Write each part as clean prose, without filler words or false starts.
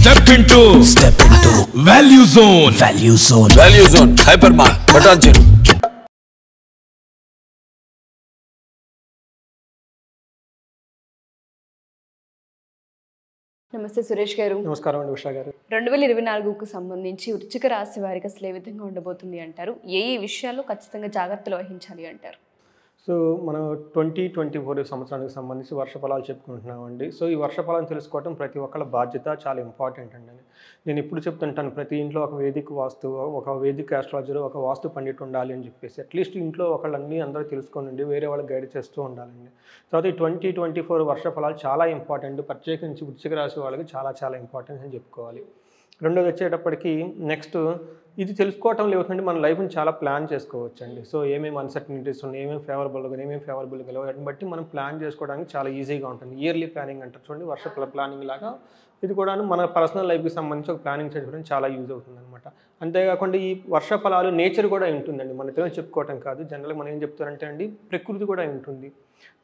Step into Value Zone. Value Zone. Hypermart. Button. నమస్తే సురేష్ గారు. నమస్కారం అండి ఉషా గారు. 2024కు సంబంధించి వృశ్చిక రాశి వారికి అసలు ఏ విధంగా ఉండబోతుంది అంటారు? ఏ విషయాల్లో ఖచ్చితంగా జాగ్రత్తలు వహించాలి అంటారు? సో మనం 2024 సంవత్సరానికి సంబంధించి వర్షఫలాలు చెప్పుకుంటున్నామండి. సో ఈ వర్షఫలాన్ని తెలుసుకోవడం ప్రతి ఒక్కళ్ళ బాధ్యత, చాలా ఇంపార్టెంట్ అండి. నేను ఎప్పుడు చెప్తుంటాను, ప్రతి ఇంట్లో ఒక వేదిక వాస్తు, ఒక వేదిక ఆస్ట్రాలజర్, ఒక వాస్తు పండిట్ ఉండాలి అని చెప్పేసి. అట్లీస్ట్ ఇంట్లో ఒకళ్ళన్నీ అందరూ తెలుసుకోనండి, వేరే వాళ్ళకి గైడ్ చేస్తూ ఉండాలండి. తర్వాత ఈ 2024 వర్షఫలాలు చాలా ఇంపార్టెంట్, ప్రత్యేకించి వృశ్చిక రాశి వాళ్ళకి చాలా చాలా ఇంపార్టెంట్ అని చెప్పుకోవాలి. రెండోది వచ్చేటప్పటికి నెక్స్ట్ ఇది తెలుసుకోవటం లేవుతుంటే మన లైఫ్ని చాలా ప్లాన్ చేసుకోవచ్చండి. సో ఏమేమి అన్సర్టనిటీస్ ఉన్నాయి, ఏమేమి ఫేవరబుల్గా లేవు, వాటిని బట్టి మనం ప్లాన్ చేసుకోవడానికి చాలా ఈజీగా ఉంటుంది. ఇయర్లీ ప్లానింగ్ అంటారు చూడండి, వర్ష ప్లానింగ్ లాగా ఇది కూడా మన పర్సనల్ లైఫ్కి సంబంధించి ఒక ప్లానింగ్ చేసుకోవడానికి చాలా యూజ్ అవుతుంది అనమాట. అంతేకాకుండా ఈ వర్ష ఫలాలు నేచర్ కూడా ఉంటుందండి, మన తెలియని చెప్పుకోవటం కాదు. జనరల్గా మనం ఏం చెప్తారంటే అండి, ప్రకృతి కూడా ఉంటుంది.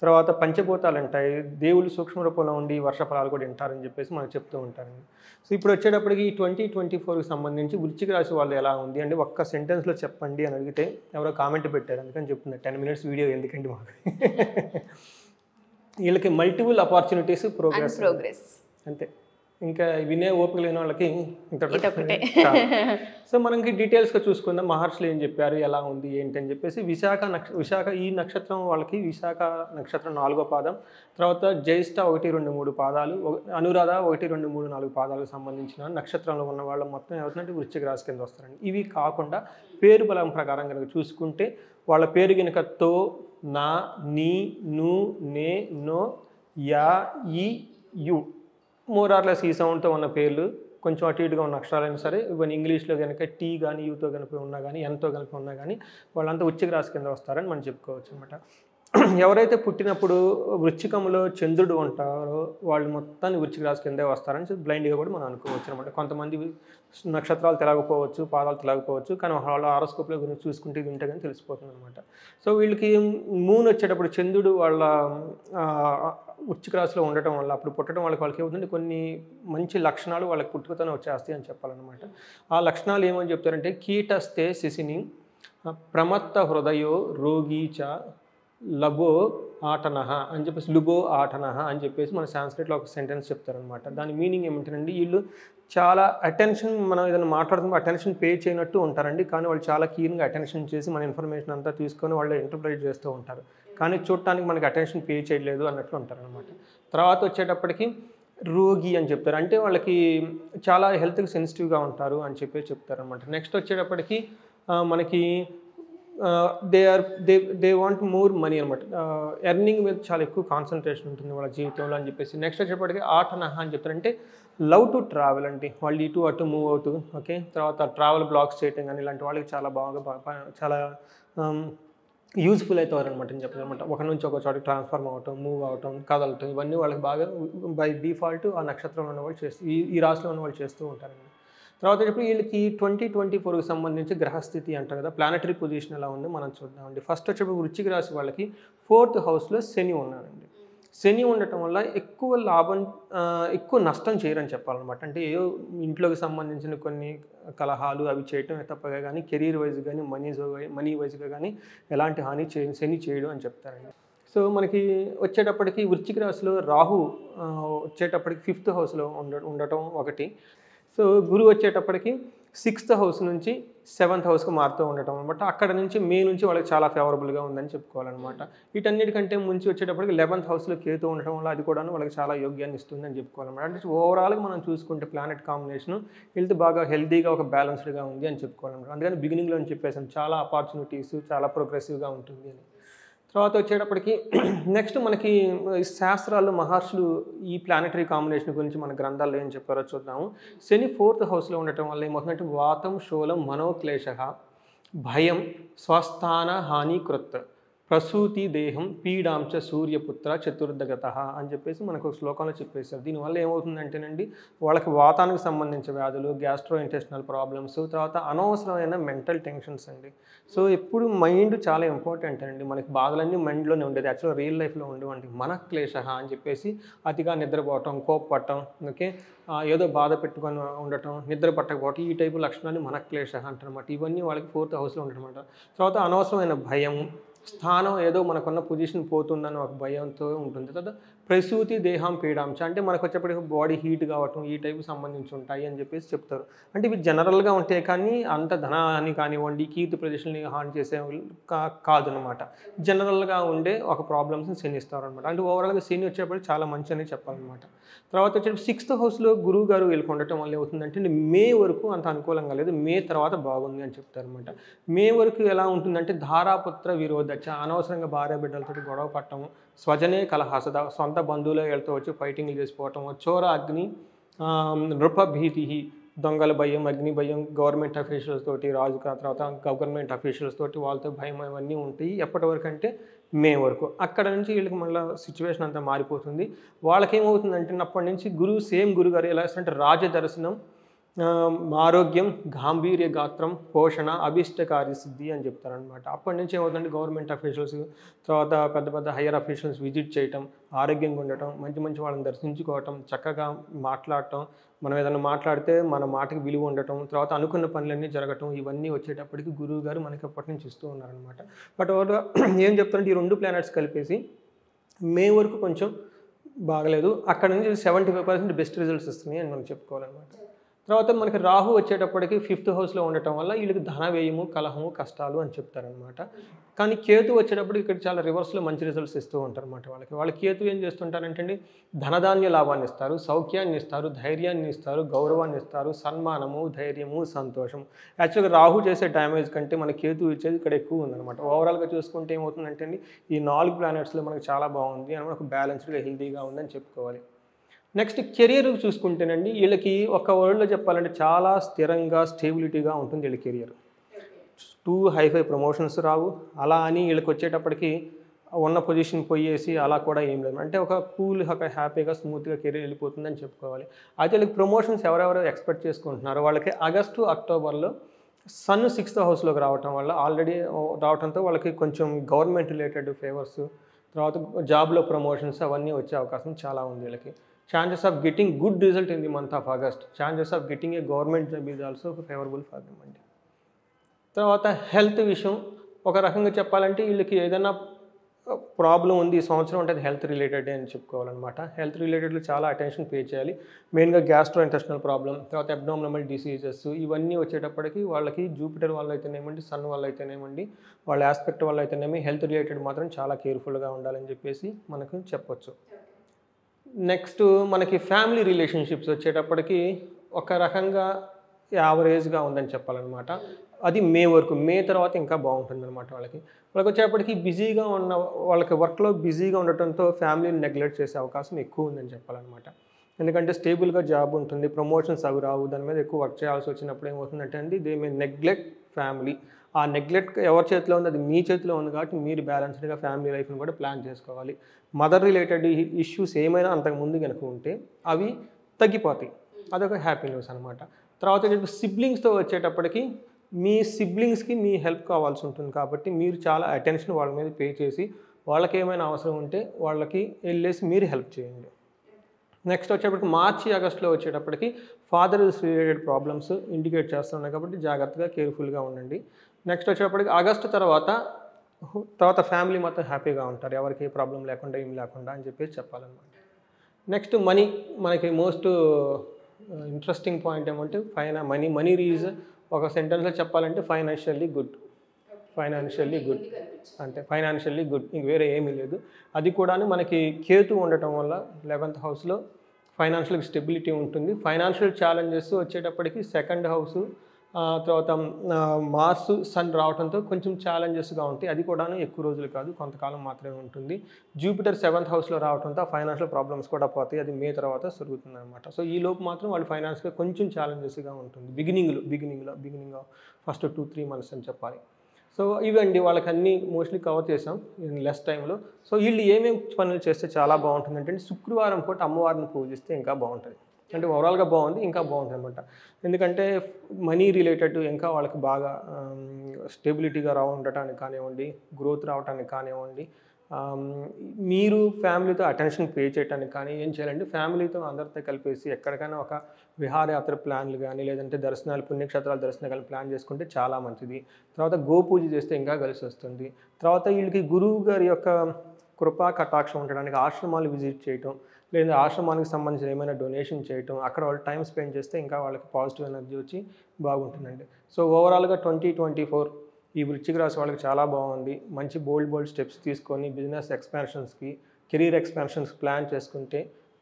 తర్వాత పంచభూతాలు ఉంటాయి, దేవుళ్ళు సూక్ష్మ రూపంలో ఉండి వర్ష ఫలాలు కూడా వింటారని చెప్పేసి మనకు చెప్తూ ఉంటారండి. సో ఇప్పుడు వచ్చేటప్పటికి ఈ 2024కి సంబంధించి వృశ్చిక రాశి వాళ్ళు ఎలా ఉంది అంటే ఒక్క సెంటెన్స్లో చెప్పండి అని అడిగితే ఎవరో కామెంట్ పెట్టారు, అందుకని చెప్తున్నారు 10 minutes వీడియో ఎందుకండి మాకు. వీళ్ళకి మల్టిపుల్ ఆపర్చునిటీస్, ప్రోగ్రెస్ అంతే. ఇంకా వినే ఓపిక లేని వాళ్ళకి సో మనకి డీటెయిల్స్గా చూసుకుందాం, మహర్షులు ఏం చెప్పారు, ఎలా ఉంది ఏంటి అని చెప్పేసి. విశాఖ ఈ నక్షత్రం వాళ్ళకి విశాఖ నక్షత్రం 4వ పాదం, తర్వాత జ్యేష్ఠ 1, 2, 3 పాదాలు, అనురాధ 1, 2, 3, 4 పాదాలకు సంబంధించిన నక్షత్రంలో ఉన్న వాళ్ళు మొత్తం ఏమవుతుందంటే వృశ్చిక రాశి కింద వస్తారండి. ఇవి కాకుండా పేరు బలం ప్రకారం కనుక చూసుకుంటే వాళ్ళ పేరు కనుక తో, నా, నీ, ను, నే, నో, యా, ఈ, యు, మోరార్లెస్ ఈ సౌండ్తో ఉన్న పేర్లు, కొంచెం అటు ఇటుగా ఉన్న అక్షరాలైనా సరే, ఈవెన్ ఇంగ్లీష్లో కనుక టీ కానీ యూతో కనుక ఉన్నా కానీ, ఎంతో కనుక ఉన్నా కానీ వాళ్ళంతా వృశ్చిక రాశి కింద వస్తారని మనం చెప్పుకోవచ్చు అనమాట. ఎవరైతే పుట్టినప్పుడు వృశ్చికంలో చంద్రుడు ఉంటారో వాళ్ళు మొత్తాన్ని వృశ్చిక రాశి కిందే వస్తారని బ్లైండ్గా కూడా మనం అనుకోవచ్చు అనమాట. కొంతమంది నక్షత్రాలు తెలగపోవచ్చు, పాదాలు తెలగపోవచ్చు, కానీ వాళ్ళ హారోస్కోప్లో గురించి చూసుకుంటే ఇది ఉంటే కానీ తెలిసిపోతుంది అనమాట. సో వీళ్ళకి మూన్ వచ్చేటప్పుడు చంద్రుడు వాళ్ళ వృశ్చిక రాశిలో ఉండటం వల్ల, అప్పుడు పుట్టడం వాళ్ళకి ఏమవుతుంది, కొన్ని మంచి లక్షణాలు వాళ్ళకి పుట్టుకతోనే వచ్చేస్తాయి అని చెప్పాలన్నమాట. ఆ లక్షణాలు ఏమని చెప్తారంటే కీటస్థే శిశిని ప్రమత్త హృదయో రోగీచ లబో ఆటనహ అని చెప్పేసి, లుబో ఆటనహ అని చెప్పేసి మన సాంస్క్రిట్లో ఒక సెంటెన్స్ చెప్తారనమాట. దాని మీనింగ్ ఏమంటారండి, వీళ్ళు చాలా అటెన్షన్, మనం ఏదైనా మాట్లాడుతున్నప్పుడు అటెన్షన్ పే చేయనట్టు ఉంటారండి, కానీ వాళ్ళు చాలా కీన్గా అటెన్షన్ చేసి మన ఇన్ఫర్మేషన్ అంతా తీసుకొని వాళ్ళు ఇంటర్ప్రైట్ చేస్తూ ఉంటారు, కానీ చూడటానికి మనకి అటెన్షన్ పే చేయలేదు అన్నట్లు ఉంటారనమాట. తర్వాత వచ్చేటప్పటికి రోగి అని చెప్తారు, అంటే వాళ్ళకి చాలా హెల్త్కి సెన్సిటివ్గా ఉంటారు అని చెప్పి చెప్తారనమాట. నెక్స్ట్ వచ్చేటప్పటికి మనకి దే వాంట్ మోర్ మనీ అనమాట, ఎర్నింగ్ మీద చాలా ఎక్కువ కాన్సన్ట్రేషన్ ఉంటుంది వాళ్ళ జీవితంలో అని చెప్పేసి. నెక్స్ట్ వచ్చేటప్పటికి ఆటనహ అని చెప్తారు, అంటే లవ్ టు ట్రావెల్ అండి, వాళ్ళు ఇటు అటు మూవ్ అవుతూ, ఓకే. తర్వాత ట్రావెల్ బ్లాగ్స్ చేయటం కానీ ఇలాంటి వాళ్ళకి చాలా చాలా యూజ్ఫుల్ అవుతారు అనమాట అని చెప్పారు అనమాట. ఒక నుంచి ఒక చోటికి ట్రాన్స్ఫార్మ్ అవటం, మూవ్ అవటం, కదలటం, ఇవన్నీ వాళ్ళకి బాగా బై డిఫాల్ట్ ఆ నక్షత్రంలో ఉన్న వాళ్ళు చేస్తూ, ఈ రాశిలో ఉన్న వాళ్ళు చేస్తూ ఉంటారండి. తర్వాత ఇప్పుడు వీళ్ళకి 2024కి సంబంధించి గ్రహస్థితి అంటారు కదా, ప్లానటరీ పొజిషన్ ఎలా ఉందో మనం చూద్దామండి. ఫస్ట్ వచ్చేప్పుడు వృశ్చిక రాశి వాళ్ళకి 4th హౌస్లో శని ఉన్నారండి. శని ఉండటం వల్ల ఎక్కువ నష్టం చేయరని చెప్పాలన్నమాట. అంటే ఏదో ఇంట్లోకి సంబంధించిన కొన్ని కలహాలు అవి చేయటం తప్పగా కానీ, కెరీర్ వైజ్ కానీ, మనీ వైజ్గా కానీ ఎలాంటి హాని శని చేయడం అని చెప్తారండి. సో మనకి వచ్చేటప్పటికి వృశ్చిక రాశిలో రాహు వచ్చేటప్పటికి 5th హౌస్లో ఉండటం ఒకటి. సో గురువు వచ్చేటప్పటికి 6th హౌస్ నుంచి 7th హౌస్కి మారుతూ ఉండటం అనమాట. అక్కడ నుంచి మే నుంచి వాళ్ళకి చాలా ఫేవరబుల్గా ఉందని చెప్పుకోవాలన్నమాట. వీటన్నిటికంటే ముందు వచ్చేటప్పటికి 11th హౌస్లో కేతు ఉండటం వల్ల అది కూడా వాళ్ళకి చాలా యోగ్యాన్ని ఇస్తుందని చెప్పుకోవాలన్నమాట. అంటే ఓవరాల్గా మనం చూసుకుంటే ప్లానెట్ కాంబినేషన్ హెల్త్ బాగా హెల్తీగా ఒక బ్యాలెన్స్డ్గా ఉంది అని చెప్పుకోవాలన్నమాట. అందుకని బిగినింగ్లో చెప్పేసాను చాలా ఆపర్చునిటీస్, చాలా ప్రోగ్రెసివ్గా ఉంటుంది అని. తర్వాత వచ్చేటప్పటికి నెక్స్ట్ మనకి శాస్త్రాల్లో మహర్షులు ఈ ప్లానెటరీ కాంబినేషన్ గురించి మన గ్రంథాల్లో ఏం చెప్పారో చూద్దాము. శని 4th హౌస్లో ఉండటం వల్ల ఏమవుతుందంటే వాతం, శూలం, మనోక్లేశ, భయం, స్వస్థాన హాని కృత్, ప్రసూతి దేహం పీడాంచ సూర్యపుత్ర చతుర్దగత అని చెప్పేసి మనకు ఒక శ్లోకంలో చెప్పేశారు. దీనివల్ల ఏమవుతుందంటేనండి వాళ్ళకి వాతానికి సంబంధించిన వ్యాధులు, గ్యాస్ట్రో ఇంటెస్టినల్ ప్రాబ్లమ్స్, తర్వాత అనవసరమైన మెంటల్ టెన్షన్స్ అండి. సో ఎప్పుడు మైండ్ చాలా ఇంపార్టెంట్ అండి. మనకి బాధలన్నీ మైండ్లోనే ఉండేది, యాక్చువల్గా రియల్ లైఫ్లో ఉండేవండి. మనఃక్లేశ అని చెప్పేసి అతిగా నిద్రపోవటం, కోప్పట్టం, ఓకే, ఏదో బాధ పెట్టుకొని ఉండటం, నిద్ర పట్టకపోవటం, ఈ టైపు లక్షణాన్ని మనఃక్లేశ అంటారనమాట. ఇవన్నీ వాళ్ళకి 4th హౌస్లో ఉంటారన్నమాట. తర్వాత అనవసరమైన భయం, స్థానం ఏదో మనకున్న పొజిషన్ పోతుందని ఒక భయంతో ఉంటుంది. తర్వాత ప్రసూతి దేహం పీడాంశ అంటే మనకు వచ్చేప్పటికి బాడీ హీట్ కావటం, ఈ టైపు సంబంధించి ఉంటాయి అని చెప్పేసి చెప్తారు. అంటే ఇవి జనరల్గా ఉంటాయి కానీ అంత ధనాన్ని కానివ్వండి, కీర్తి ప్రదేశాలని హాని చేసే కాదనమాట. జనరల్గా ఉండే ఒక ప్రాబ్లమ్స్ని శని ఇస్తారనమాట. అంటే ఓవరాల్గా శని వచ్చేప్పటికి చాలా మంచి అని చెప్పాలన్నమాట. తర్వాత వచ్చేసి 6th హౌస్లో గురువు గారు వెళ్ళుకుండటం వల్ల ఏమవుతుందంటే మే వరకు అంత అనుకూలంగా లేదు, మే తర్వాత బాగుంది అని చెప్తారనమాట. మే వరకు ఎలా ఉంటుందంటే ధారాపుత్ర విరోధచ్చ, అనవసరంగా భార్య బిడ్డలతో గొడవ పట్టడం, స్వజనే కలహాసద, సొంత బంధువుల వెళ్తూ వచ్చి ఫైటింగ్లు చేసిపోవటం, చోర అగ్ని నృపభీతి, దొంగల భయం, అగ్ని భయం, గవర్నమెంట్ అఫీషియల్స్ తోటి, రాజు తర్వాత గవర్నమెంట్ అఫీషియల్స్ తోటి వాళ్ళతో భయం ఇవన్నీ ఉంటాయి. ఎప్పటి వరకు అంటే మే వరకు. అక్కడ నుంచి వీళ్ళకి మళ్ళీ సిచ్యువేషన్ అంతా మారిపోతుంది. వాళ్ళకి ఏమవుతుందంటే అప్పటి నుంచి గురువు సేమ్ గురుగారు ఎలా చేస్తారంటే రాజదర్శనం, ఆరోగ్యం, గాంభీర్య గాత్రం, పోషణ, అభిష్టకార్య సిద్ధి అని చెప్తారనమాట. అప్పటి నుంచి ఏమవుతుందంటే గవర్నమెంట్ అఫీషియల్స్, తర్వాత పెద్ద పెద్ద హయ్యర్ అఫీషియల్స్ విజిట్ చేయటం, ఆరోగ్యంగా ఉండటం, మంచి మంచి వాళ్ళని దర్శించుకోవటం, చక్కగా మాట్లాడటం, మనం ఏదైనా మాట్లాడితే మన మాటకి విలువ ఉండటం, తర్వాత అనుకున్న పనులన్నీ జరగటం, ఇవన్నీ వచ్చేటప్పటికి గురువు గారు మనకి అప్పటి నుంచి ఇస్తూ ఉన్నారనమాట. బట్ ఏం చెప్తారంటే ఈ 2 ప్లానెట్స్ కలిపేసి మే వరకు కొంచెం బాగలేదు, అక్కడ నుంచి 75% బెస్ట్ రిజల్ట్స్ ఇస్తున్నాయి అని మనం చెప్పుకోవాలన్నమాట. తర్వాత మనకి రాహు వచ్చేటప్పటికి 5th హౌస్లో ఉండటం వల్ల వీళ్ళకి ధన వ్యయము, కలహము, కష్టాలు అని చెప్తారనమాట. కానీ కేతు వచ్చేటప్పుడు ఇక్కడ చాలా రివర్స్లో మంచి రిజల్ట్స్ ఇస్తూ ఉంటారు అనమాట. వాళ్ళ కేతు ఏం చేస్తుంటారంటే అండి ధనధాన్య లాభాన్ని ఇస్తారు, సౌఖ్యాన్ని ఇస్తారు, ధైర్యాన్ని ఇస్తారు, గౌరవాన్ని ఇస్తారు, సన్మానము, ధైర్యము, సంతోషం. యాక్చువల్గా రాహు చేసే డ్యామేజ్ కంటే మన కేతు ఇచ్చేది ఇక్కడ ఎక్కువ ఉందన్నమాట. ఓవరాల్గా చూసుకుంటే ఏమవుతుందంటే అండి ఈ 4 ప్లానెట్స్లో మనకు చాలా బాగుంది అని మనకు బ్యాలెన్స్డ్గా హెల్తీగా ఉందని చెప్పుకోవాలి. నెక్స్ట్ కెరియర్ చూసుకుంటేనండి వీళ్ళకి ఒక వర్డ్లో చెప్పాలంటే చాలా స్థిరంగా, స్టేబిలిటీగా ఉంటుంది వీళ్ళ కెరియర్. 2 హైఫై ప్రమోషన్స్ రావు, అలా అని వీళ్ళకి వచ్చేటప్పటికి ఉన్న పొజిషన్ పోయేసి అలా కూడా ఏం లేదు. అంటే ఒక కూల్, ఒక హ్యాపీగా, స్మూత్గా కెరీర్ వెళ్ళిపోతుందని చెప్పుకోవాలి. అయితే వీళ్ళకి ప్రమోషన్స్ ఎవరెవరు ఎక్స్పెక్ట్ చేసుకుంటున్నారో వాళ్ళకి ఆగస్టు, అక్టోబర్లో సన్ 6th హౌస్లోకి రావటం వల్ల ఆల్రెడీ రావడంతో వాళ్ళకి కొంచెం గవర్నమెంట్ రిలేటెడ్ ఫేవర్స్, తర్వాత జాబ్లో ప్రమోషన్స్ అవన్నీ వచ్చే అవకాశం చాలా ఉంది వీళ్ళకి. Chances of getting good result in the month of August, chances of getting a government job is also favourable for them అండి. తర్వాత హెల్త్ విషయం ఒక రకంగా చెప్పాలంటే వీళ్ళకి ఏదైనా ప్రాబ్లం ఉంది ఈ సంవత్సరం అంటే అది హెల్త్ రిలేటెడ్ అని చెప్పుకోవాలన్నమాట. హెల్త్ రిలేటెడ్లో చాలా అటెన్షన్ పే చేయాలి. మెయిన్గా గ్యాస్ట్రో ఇంటెస్టినల్ ప్రాబ్లం, తర్వాత అబ్డామినల్ డిసీజెస్ ఇవన్నీ వచ్చేటప్పటికి వాళ్ళకి జూపిటర్ వల్ల అయితేనేమండి, సన్ వల్ల అయితేనేమండి, వాళ్ళ ఆస్పెక్ట్ వల్ల అయితేనేమి హెల్త్ రిలేటెడ్ మాత్రం చాలా కేర్ఫుల్గా ఉండాలని చెప్పేసి మనకు చెప్పొచ్చు. నెక్స్ట్ మనకి ఫ్యామిలీ రిలేషన్షిప్స్ వచ్చేటప్పటికి ఒక రకంగా యావరేజ్గా ఉందని చెప్పాలన్నమాట. అది మే వరకు, మే తర్వాత ఇంకా బాగుంటుంది అనమాట. వాళ్ళకి వచ్చేటప్పటికి బిజీగా ఉన్న వాళ్ళకి వర్క్లో బిజీగా ఉండటంతో ఫ్యామిలీని నెగ్లెక్ట్ చేసే అవకాశం ఎక్కువ ఉందని చెప్పాలన్నమాట. ఎందుకంటే స్టేబుల్గా జాబ్ ఉంటుంది, ప్రమోషన్స్ అవి రావు, దాని మీద ఎక్కువ వర్క్ చేయాల్సి వచ్చినప్పుడు ఏమవుతుందంటే అండి దే మే నెగ్లెక్ట్ ఫ్యామిలీ. ఆ నెగ్లెక్ట్ ఎవరి చేతిలో ఉంది, అది మీ చేతిలో ఉంది కాబట్టి మీరు బ్యాలెన్స్డ్గా ఫ్యామిలీ లైఫ్ని కూడా ప్లాన్ చేసుకోవాలి. మదర్ రిలేటెడ్ ఇష్యూస్ ఏమైనా అంతకుముందు కనుక ఉంటే అవి తగ్గిపోతాయి, అదొక హ్యాపీ న్యూస్ అనమాట. తర్వాత సిబ్లింగ్స్తో వచ్చేటప్పటికి మీ సిబ్లింగ్స్కి మీ హెల్ప్ కావాల్సి ఉంటుంది కాబట్టి మీరు చాలా అటెన్షన్ వాళ్ళ మీద పే చేసి వాళ్ళకి ఏమైనా అవసరం ఉంటే వాళ్ళకి వెళ్ళేసి మీరు హెల్ప్ చేయండి. నెక్స్ట్ వచ్చేటప్పటికి మార్చి, ఆగస్టులో వచ్చేటప్పటికి ఫాదర్ రిలేటెడ్ ప్రాబ్లమ్స్ ఇండికేట్ చేస్తున్నాయి కాబట్టి జాగ్రత్తగా కేర్ఫుల్గా ఉండండి. నెక్స్ట్ వచ్చేటప్పటికి ఆగస్టు తర్వాత ఫ్యామిలీ మొత్తం హ్యాపీగా ఉంటారు, ఎవరికి ఏ ప్రాబ్లం లేకుండా ఏం లేకుండా అని చెప్పేసి చెప్పాలన్నమాట. నెక్స్ట్ మనీ, మనకి మోస్ట్ ఇంట్రెస్టింగ్ పాయింట్ ఏమంటే మనీ ఈజ్ ఒక సెంటెన్స్లో చెప్పాలంటే ఫైనాన్షియల్లీ గుడ్ అంటే ఫైనాన్షియల్లీ గుడ్, ఇంక వేరే ఏమీ లేదు. అది కూడా మనకి కేతు ఉండటం వల్ల 11th హౌస్లో ఫైనాన్షియల్ స్టెబిలిటీ ఉంటుంది. ఫైనాన్షియల్ ఛాలెంజెస్ వచ్చేటప్పటికి 2nd హౌస్, తర్వాత మార్స్, సన్ రావడంతో కొంచెం ఛాలెంజెస్గా ఉంటాయి. అది కూడా ఎక్కువ రోజులు కాదు, కొంతకాలం మాత్రమే ఉంటుంది. జూపిటర్ 7th హౌస్లో రావడంతో ఫైనాన్షియల్ ప్రాబ్లమ్స్ కూడా పోతాయి, అది మే తర్వాత జరుగుతుంది అనమాట. సో ఈ లోపు మాత్రం వాళ్ళు ఫైనాన్స్గా కొంచెం ఛాలెంజెస్గా ఉంటుంది బిగినింగ్ ఫస్ట్ 2-3 మంత్స్ అని చెప్పాలి. సో ఇవండి వాళ్ళకి అన్నీ మోస్ట్లీ కవర్ చేసాం ఇన్ లెస్ టైంలో. సో వీళ్ళు ఏమేమి పనులు చేస్తే చాలా బాగుంటుంది అంటే శుక్రవారం పూట అమ్మవారిని పూజిస్తే ఇంకా బాగుంటుంది. అంటే ఓవరాల్గా బాగుంది, ఇంకా బాగుంటుంది అనమాట. ఎందుకంటే మనీ రిలేటెడ్ ఇంకా వాళ్ళకి బాగా స్టెబిలిటీగా ఉండటానికి కానివ్వండి, గ్రోత్ రావడానికి కానివ్వండి, మీరు ఫ్యామిలీతో అటెన్షన్ పే చేయడానికి కానీ ఏం చేయాలంటే ఫ్యామిలీతో అందరితో కలిపేసి ఎక్కడికైనా ఒక విహారయాత్ర ప్లాన్లు కానీ లేదంటే దర్శనాలు పుణ్యక్షేత్రాల దర్శనాలు కానీ ప్లాన్ చేసుకుంటే చాలా మంచిది. తర్వాత గోపూజ చేస్తే ఇంకా కలిసి వస్తుంది. తర్వాత వీళ్ళకి గురువు గారి యొక్క కృపా కటాక్షం ఉండడానికి ఆశ్రమాలు విజిట్ చేయటం, లేదా ఆశ్రమానికి సంబంధించిన ఏమైనా డొనేషన్ చేయటం, అక్కడ వాళ్ళు టైం స్పెండ్ చేస్తే ఇంకా వాళ్ళకి పాజిటివ్ ఎనర్జీ వచ్చి బాగుంటుందండి. సో ఓవరాల్గా 2024 ఈ వృశ్చిక రాశి వాళ్ళకి చాలా బాగుంది. మంచి బోల్డ్ స్టెప్స్ తీసుకొని బిజినెస్ ఎక్స్పాన్షన్స్కి, కెరీర్ ఎక్స్పాన్షన్స్కి ప్లాన్ చేసుకుంటే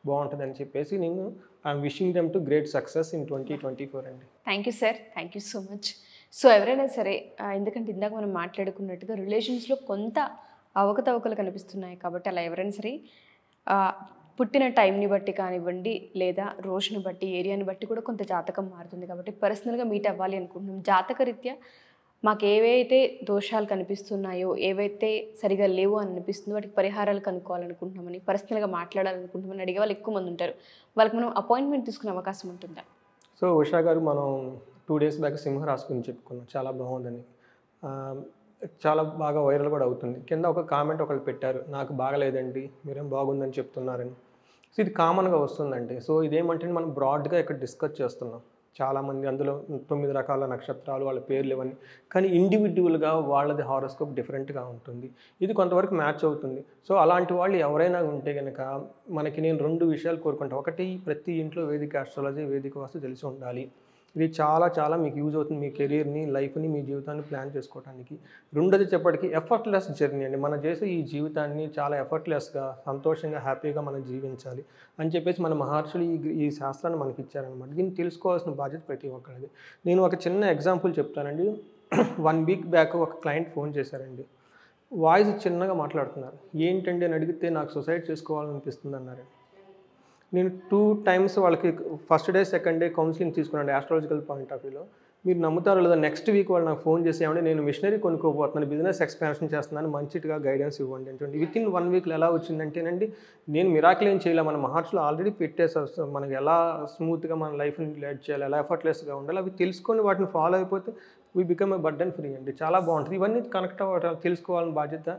బాగుంటుందని చెప్పేసి నేను I'm wishing them to great success in 2024 అండి. Thank you sir, thank you so much. So ఎవరైనా సరే, ఎందుకంటే ఇందాక మనం మాట్లాడుకున్నట్టుగా రిలేషన్స్లో కొంత అవకతవకలు కనిపిస్తున్నాయి కాబట్టి అలా ఎవరైనా సరే పుట్టిన టైంని బట్టి కానివ్వండి లేదా రోజుని బట్టి ఏరియాని బట్టి కూడా కొంత జాతకం మారుతుంది కాబట్టి పర్సనల్గా మీట్ అవ్వాలి అనుకుంటున్నాం. జాతకరీత్యా మాకు ఏవైతే దోషాలు కనిపిస్తున్నాయో, ఏవైతే సరిగా లేవు అని అనిపిస్తుందో వాటికి పరిహారాలు కనుక్కోవాలనుకుంటున్నామని, పర్సనల్గా మాట్లాడాలనుకుంటున్నామని అడిగే వాళ్ళు ఎక్కువ మంది ఉంటారు. వాళ్ళకి మనం అపాయింట్మెంట్ తీసుకునే అవకాశం ఉంటుందా? సో ఉషా గారు, మనం 2 days బ్యాక్ సింహరాశి గురించి చెప్పుకున్నాం, చాలా బాగుందని. చాలా బాగా వైరల్ కూడా అవుతుంది. కింద ఒక కామెంట్ ఒకళ్ళు పెట్టారు, నాకు బాగలేదండి మీరేం బాగుందని చెప్తున్నారని. సో ఇది కామన్గా వస్తుందండి. సో ఇదేమంటే మనం బ్రాడ్గా ఇక్కడ డిస్కస్ చేస్తున్నాం. చాలామంది అందులో 9 రకాల నక్షత్రాలు, వాళ్ళ పేర్లు ఇవన్నీ, కానీ ఇండివిజువల్గా వాళ్ళది హారోస్కోప్ డిఫరెంట్గా ఉంటుంది. ఇది కొంతవరకు మ్యాచ్ అవుతుంది. సో అలాంటి వాళ్ళు ఎవరైనా ఉంటే కనుక మనకి నేను 2 విషయాలు కోరుకుంటాను. ఒకటి, ప్రతి ఇంట్లో వేదిక ఆస్ట్రాలజీ, వేదిక వాస్తు తెలిసి ఉండాలి. ఇది చాలా చాలా మీకు యూజ్ అవుతుంది, మీ కెరీర్ని, లైఫ్ని, మీ జీవితాన్ని ప్లాన్ చేసుకోవడానికి. రెండోది చెప్పటికి ఎఫర్ట్లెస్ జర్నీ అండి. మనం చేసే ఈ జీవితాన్ని చాలా ఎఫర్ట్లెస్గా, సంతోషంగా, హ్యాపీగా మనం జీవించాలి అని చెప్పేసి మన మహర్షులు ఈ శాస్త్రాన్ని మనకి ఇచ్చారనమాట. దీన్ని తెలుసుకోవాల్సిన బాధ్యత ప్రతి ఒక్కరిది. నేను ఒక చిన్న ఎగ్జాంపుల్ చెప్తానండి. 1 week బ్యాక్ ఒక క్లయింట్ ఫోన్ చేశారండి. వాయిస్ చిన్నగా మాట్లాడుతున్నారు. ఏంటండి అని అడిగితే నాకు సూసైడ్ చేసుకోవాలనిపిస్తుంది అన్నారు. నేను 2 times వాళ్ళకి first day, second day counselling తీసుకున్నాను ఆస్ట్రాలజికల్ పాయింట్ ఆఫ్ వ్యూలో. మీరు నమ్ముతారో లేదా, నెక్స్ట్ వీక్ వాళ్ళు నాకు ఫోన్ చేసి ఏమంటే నేను మిషనరీ కొనుక్కోబోతున్నాను, బిజినెస్ ఎక్స్పాన్షన్ చేస్తున్నాను, మంచిగా గైడెన్స్ ఇవ్వండి అంటే వితిన్ 1 week ఎలా వచ్చిందంటేనండి, నేను మిరాకిల్ ఏం చేయలే, మన మహర్షులు ఆల్రెడీ పెట్టేసారు మనకి ఎలా స్మూత్గా మన లైఫ్ని లీడ్ చేయాలి, ఎలా ఎఫర్ట్లెస్గా ఉండాలి, అవి తెలుసుకొని వాటిని ఫాలో అయిపోతే we become a burden free అండి. చాలా బాగుంటుంది. ఇవన్నీ కనెక్ట్ అవ్వడం తెలుసుకోవాలని బాధ్యత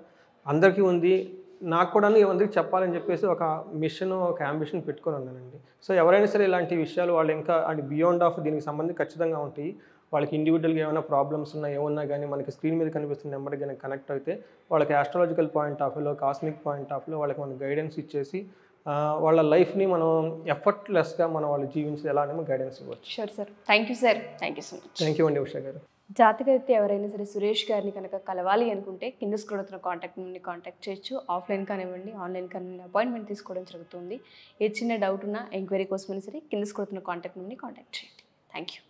అందరికీ ఉంది. నాకు కూడా ఏమందరికి చెప్పాలని చెప్పేసి ఒక మిషన్, ఒక అంబిషన్ పెట్టుకొని ఉన్నానండి. సో ఎవరైనా సరే ఇలాంటి విషయాలు వాళ్ళు ఇంకా అండ్ బియాండ్ ఆఫ్ దీనికి సంబంధించి ఖచ్చితంగా ఉంటాయి. వాళ్ళకి ఇండివిజువల్గా ఏమైనా ప్రాబ్లమ్స్ ఉన్నా, ఏమన్నా కానీ మనకి స్క్రీన్ మీద కనిపిస్తున్న నెంబర్కి కానీ కనెక్ట్ అయితే వాళ్ళకి ఆస్ట్రాలజికల్ పాయింట్ ఆఫ్ వ్యూలో, కాస్మిక్ పాయింట్ ఆఫ్ వ్యూలో వాళ్ళకి మనం గైడెన్స్ ఇచ్చేసి వాళ్ళ లైఫ్ని మనం ఎఫర్ట్లెస్గా మనం వాళ్ళు జీవించి ఎలా అని గైడెన్స్ ఇవ్వచ్చు. Sure sir, thank you sir, thank you so much. Thank you అండి ఉషా గారు. జాతకరీత్యా ఎవరైనా సరే సురేష్ గారిని కనుక కలవాలి అనుకుంటే కింద స్క్రోల్ అవుతున్న కాంటాక్ట్ నుండి కాంటాక్ట్ చేయొచ్చు. ఆఫ్లైన్ కానివ్వండి, ఆన్లైన్ కానివ్వండి, అపాయింట్మెంట్ తీసుకోవడం జరుగుతుంది. ఏ చిన్న డౌట్ ఉన్నా, ఎంక్వైరీ కోసమైనా సరే కింద స్క్రోల్ అవుతున్న కాంటాక్ట్ నుండి కాంటాక్ట్ చేయండి. Thank you.